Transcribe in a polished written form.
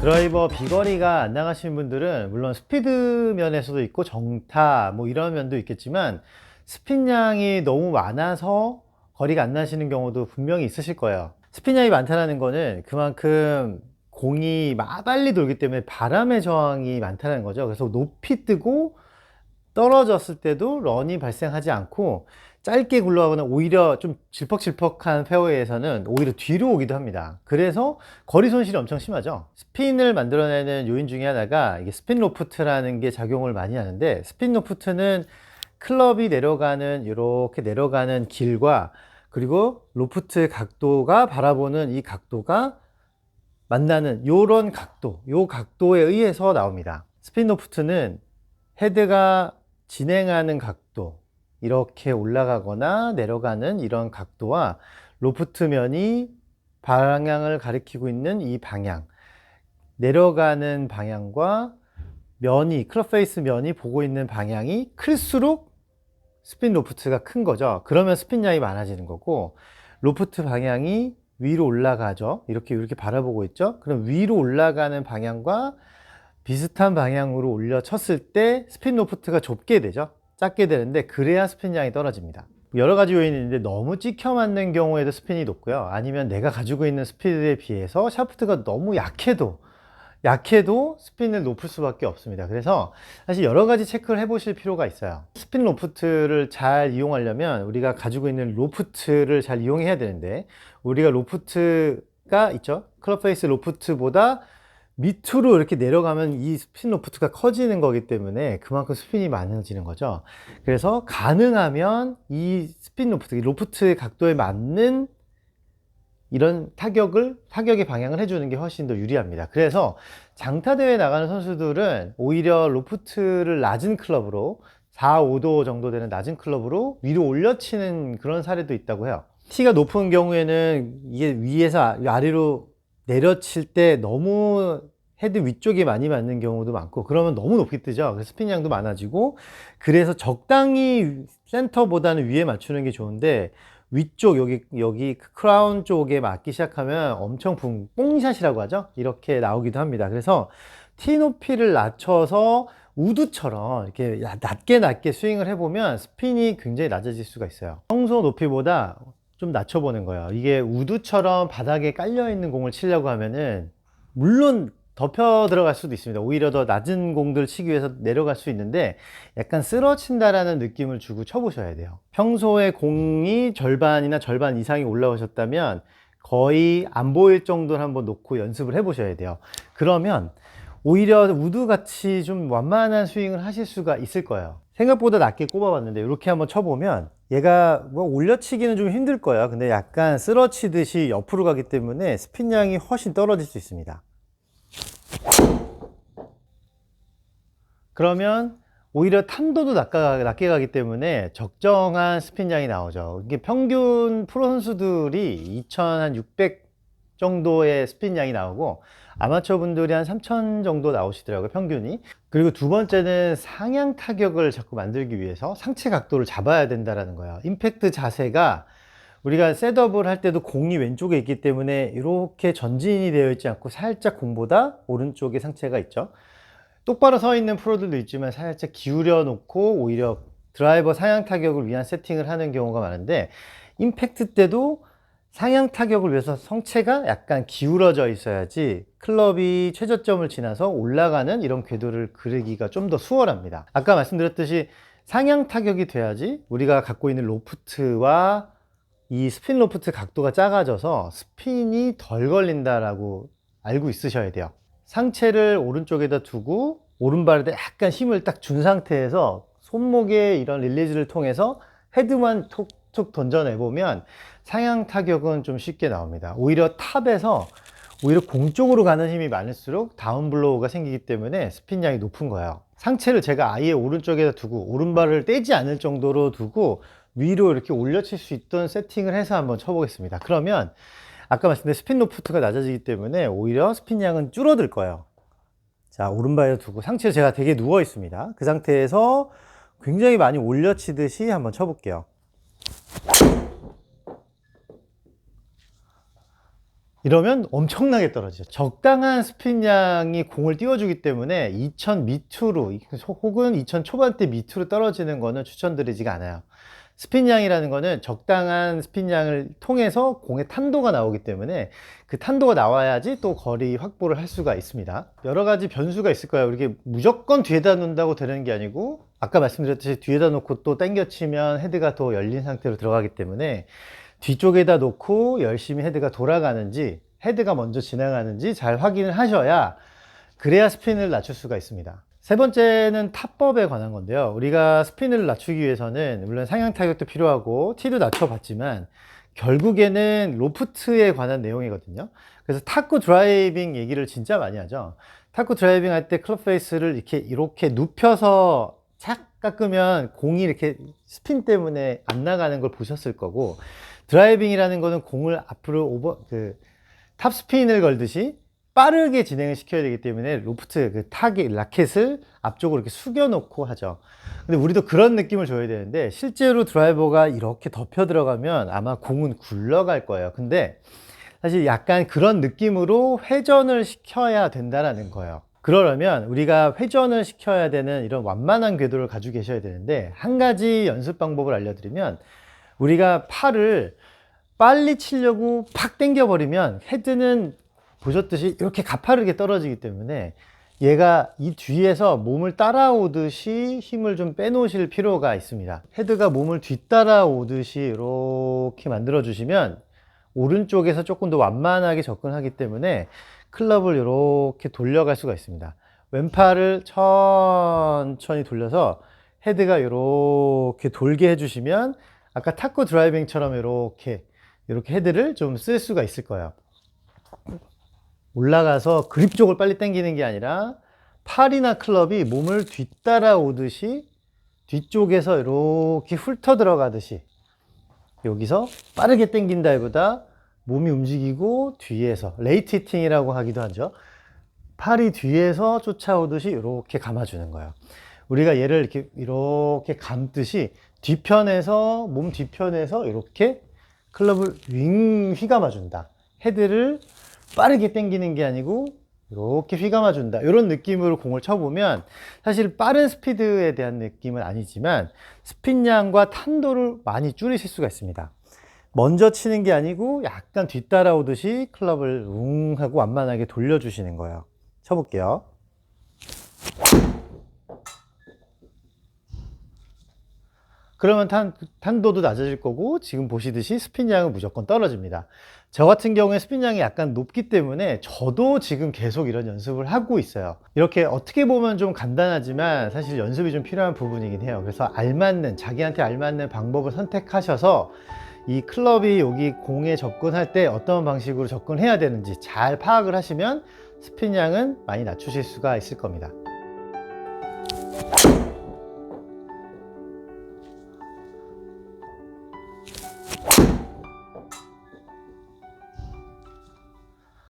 드라이버 비거리가 안 나가시는 분들은 물론 스피드 면에서도 있고 정타 뭐 이런 면도 있겠지만 스핀량이 너무 많아서 거리가 안 나시는 경우도 분명히 있으실 거예요. 스핀량이 많다는 거는 그만큼 공이 빨리 돌기 때문에 바람의 저항이 많다는 거죠. 그래서 높이 뜨고 떨어졌을 때도 런이 발생하지 않고 짧게 굴러가거나 오히려 좀 질퍽질퍽한 페어웨이에서는 오히려 뒤로 오기도 합니다. 그래서 거리 손실이 엄청 심하죠. 스핀을 만들어내는 요인 중에 하나가 이게 스핀 로프트라는 게 작용을 많이 하는데, 스핀 로프트는 클럽이 내려가는 이렇게 내려가는 길과 그리고 로프트 각도가 바라보는 이 각도가 만나는 요런 각도, 요 각도에 의해서 나옵니다. 스핀 로프트는 헤드가 진행하는 각도, 이렇게 올라가거나 내려가는 이런 각도와 로프트 면이 방향을 가리키고 있는 이 방향, 내려가는 방향과 면이, 클럽 페이스 면이 보고 있는 방향이 클수록 스핀 로프트가 큰 거죠. 그러면 스핀량이 많아지는 거고, 로프트 방향이 위로 올라가죠. 이렇게 바라보고 있죠. 그럼 위로 올라가는 방향과 비슷한 방향으로 올려 쳤을 때 스핀 로프트가 좁게 되죠. 작게 되는데, 그래야 스핀량이 떨어집니다. 여러 가지 요인이 있는데 너무 찍혀 맞는 경우에도 스핀이 높고요. 아니면 내가 가지고 있는 스피드에 비해서 샤프트가 너무 약해도 스핀을 높을 수밖에 없습니다. 그래서 사실 여러 가지 체크를 해 보실 필요가 있어요. 스핀 로프트를 잘 이용하려면 우리가 가지고 있는 로프트를 잘 이용해야 되는데, 우리가 로프트가 있죠. 클럽 페이스 로프트보다 밑으로 이렇게 내려가면 이 스핀 로프트가 커지는 거기 때문에 그만큼 스핀이 많아지는 거죠. 그래서 가능하면 이 스핀 로프트의 각도에 맞는 이런 타격의 방향을 해주는 게 훨씬 더 유리합니다. 그래서 장타대회 나가는 선수들은 오히려 로프트를 낮은 클럽으로 4, 5도 정도 되는 낮은 클럽으로 위로 올려치는 그런 사례도 있다고 해요. 티가 높은 경우에는 이게 위에서 아래로 내려칠 때 너무 헤드 위쪽에 많이 맞는 경우도 많고, 그러면 너무 높게 뜨죠. 그래서 스핀량도 많아지고, 그래서 적당히 센터보다는 위에 맞추는 게 좋은데, 위쪽 여기 크라운 쪽에 맞기 시작하면 엄청 뽕샷이라고 하죠. 이렇게 나오기도 합니다. 그래서 티 높이를 낮춰서 우드처럼 이렇게 낮게 스윙을 해보면 스핀이 굉장히 낮아질 수가 있어요. 평소 높이보다 좀 낮춰보는 거예요. 이게 우드처럼 바닥에 깔려있는 공을 치려고 하면은 물론 덮여 들어갈 수도 있습니다. 오히려 더 낮은 공들 치기 위해서 내려갈 수 있는데, 약간 쓰러친다라는 느낌을 주고 쳐보셔야 돼요. 평소에 공이 절반이나 절반 이상이 올라오셨다면 거의 안 보일 정도를 한번 놓고 연습을 해 보셔야 돼요. 그러면 오히려 우드같이 좀 완만한 스윙을 하실 수가 있을 거예요. 생각보다 낮게 꼽아봤는데 이렇게 한번 쳐보면 얘가 뭐 올려치기는 좀 힘들 거예요. 근데 약간 쓰러치듯이 옆으로 가기 때문에 스핀량이 훨씬 떨어질 수 있습니다. 그러면 오히려 탄도도 낮게 가기 때문에 적정한 스핀량이 나오죠. 이게 평균 프로 선수들이 2600 정도의 스핀량이 나오고, 아마추어 분들이 한 3000 정도 나오시더라고요, 평균이. 그리고 두 번째는 상향 타격을 자꾸 만들기 위해서 상체 각도를 잡아야 된다는 거예요. 임팩트 자세가 우리가 셋업을 할 때도 공이 왼쪽에 있기 때문에 이렇게 전진이 되어 있지 않고 살짝 공보다 오른쪽에 상체가 있죠. 똑바로 서 있는 프로들도 있지만 살짝 기울여 놓고 오히려 드라이버 상향 타격을 위한 세팅을 하는 경우가 많은데, 임팩트 때도 상향 타격을 위해서 성체가 약간 기울어져 있어야지 클럽이 최저점을 지나서 올라가는 이런 궤도를 그리기가 좀 더 수월합니다. 아까 말씀드렸듯이 상향 타격이 돼야지 우리가 갖고 있는 로프트와 이 스핀 로프트 각도가 작아져서 스핀이 덜 걸린다라고 알고 있으셔야 돼요. 상체를 오른쪽에다 두고 오른발에다 약간 힘을 딱 준 상태에서 손목에 이런 릴리즈를 통해서 헤드만 톡톡 던져내보면 상향 타격은 좀 쉽게 나옵니다. 오히려 탑에서 오히려 공 쪽으로 가는 힘이 많을수록 다운블로우가 생기기 때문에 스핀량이 높은 거예요. 상체를 제가 아예 오른쪽에다 두고 오른발을 떼지 않을 정도로 두고 위로 이렇게 올려칠 수 있던 세팅을 해서 한번 쳐보겠습니다. 그러면 아까 말씀드린 스핀 로프트가 낮아지기 때문에 오히려 스핀량은 줄어들 거예요. 자, 오른발에 두고 상체를 제가 되게 누워 있습니다. 그 상태에서 굉장히 많이 올려치듯이 한번 쳐볼게요. 이러면 엄청나게 떨어지죠. 적당한 스핀량이 공을 띄워주기 때문에 2000 밑으로 혹은 2000 초반대 밑으로 떨어지는 거는 추천드리지가 않아요. 스핀량이라는 거는 적당한 스핀량을 통해서 공의 탄도가 나오기 때문에 그 탄도가 나와야지 또 거리 확보를 할 수가 있습니다. 여러 가지 변수가 있을 거예요. 이렇게 무조건 뒤에다 놓는다고 되는 게 아니고, 아까 말씀드렸듯이 뒤에다 놓고 또 당겨 치면 헤드가 더 열린 상태로 들어가기 때문에 뒤쪽에다 놓고 열심히 헤드가 돌아가는지, 헤드가 먼저 지나가는지 잘 확인을 하셔야, 그래야 스핀을 낮출 수가 있습니다. 세 번째는 탑법에 관한 건데요. 우리가 스핀을 낮추기 위해서는 물론 상향 타격도 필요하고 티도 낮춰봤지만 결국에는 로프트에 관한 내용이거든요. 그래서 탁구 드라이빙 얘기를 진짜 많이 하죠. 탁구 드라이빙 할 때 클럽 페이스를 이렇게 눕혀서 착 깎으면 공이 이렇게 스핀 때문에 안 나가는 걸 보셨을 거고, 드라이빙이라는 거는 공을 앞으로 탑스핀을 걸듯이 빠르게 진행을 시켜야 되기 때문에 로프트 라켓을 앞쪽으로 이렇게 숙여 놓고 하죠. 근데 우리도 그런 느낌을 줘야 되는데 실제로 드라이버가 이렇게 덮여 들어가면 아마 공은 굴러갈 거예요. 근데 사실 약간 그런 느낌으로 회전을 시켜야 된다라는 거예요. 그러려면 우리가 회전을 시켜야 되는 이런 완만한 궤도를 가지고 계셔야 되는데, 한 가지 연습 방법을 알려드리면, 우리가 팔을 빨리 치려고 팍 당겨 버리면 헤드는 보셨듯이 이렇게 가파르게 떨어지기 때문에 얘가 이 뒤에서 몸을 따라오듯이 힘을 좀 빼놓으실 필요가 있습니다. 헤드가 몸을 뒤따라오듯이 이렇게 만들어 주시면 오른쪽에서 조금 더 완만하게 접근하기 때문에 클럽을 이렇게 돌려갈 수가 있습니다. 왼팔을 천천히 돌려서 헤드가 이렇게 돌게 해주시면 아까 탁구 드라이빙처럼 이렇게 헤드를 좀 쓸 수가 있을 거예요. 올라가서 그립 쪽을 빨리 당기는 게 아니라 팔이나 클럽이 몸을 뒤따라오듯이 뒤쪽에서 이렇게 훑어 들어가듯이, 여기서 빠르게 당긴다기보다 몸이 움직이고 뒤에서 레이트 히팅이라고 하기도 하죠. 팔이 뒤에서 쫓아오듯이 이렇게 감아주는 거예요. 우리가 얘를 이렇게 감듯이 뒤편에서, 몸 뒤편에서 이렇게 클럽을 윙 휘감아준다. 헤드를 빠르게 당기는 게 아니고 이렇게 휘감아준다. 이런 느낌으로 공을 쳐보면 사실 빠른 스피드에 대한 느낌은 아니지만 스핀량과 탄도를 많이 줄이실 수가 있습니다. 먼저 치는 게 아니고 약간 뒤따라오듯이 클럽을 웅 하고 완만하게 돌려주시는 거예요. 쳐볼게요. 그러면 탄도도 낮아질 거고, 지금 보시듯이 스핀량은 무조건 떨어집니다. 저 같은 경우에 스핀량이 약간 높기 때문에 저도 지금 계속 이런 연습을 하고 있어요. 이렇게 어떻게 보면 좀 간단하지만 사실 연습이 좀 필요한 부분이긴 해요. 그래서 자기한테 알맞는 방법을 선택하셔서 이 클럽이 여기 공에 접근할 때 어떤 방식으로 접근해야 되는지 잘 파악을 하시면 스핀량은 많이 낮추실 수가 있을 겁니다.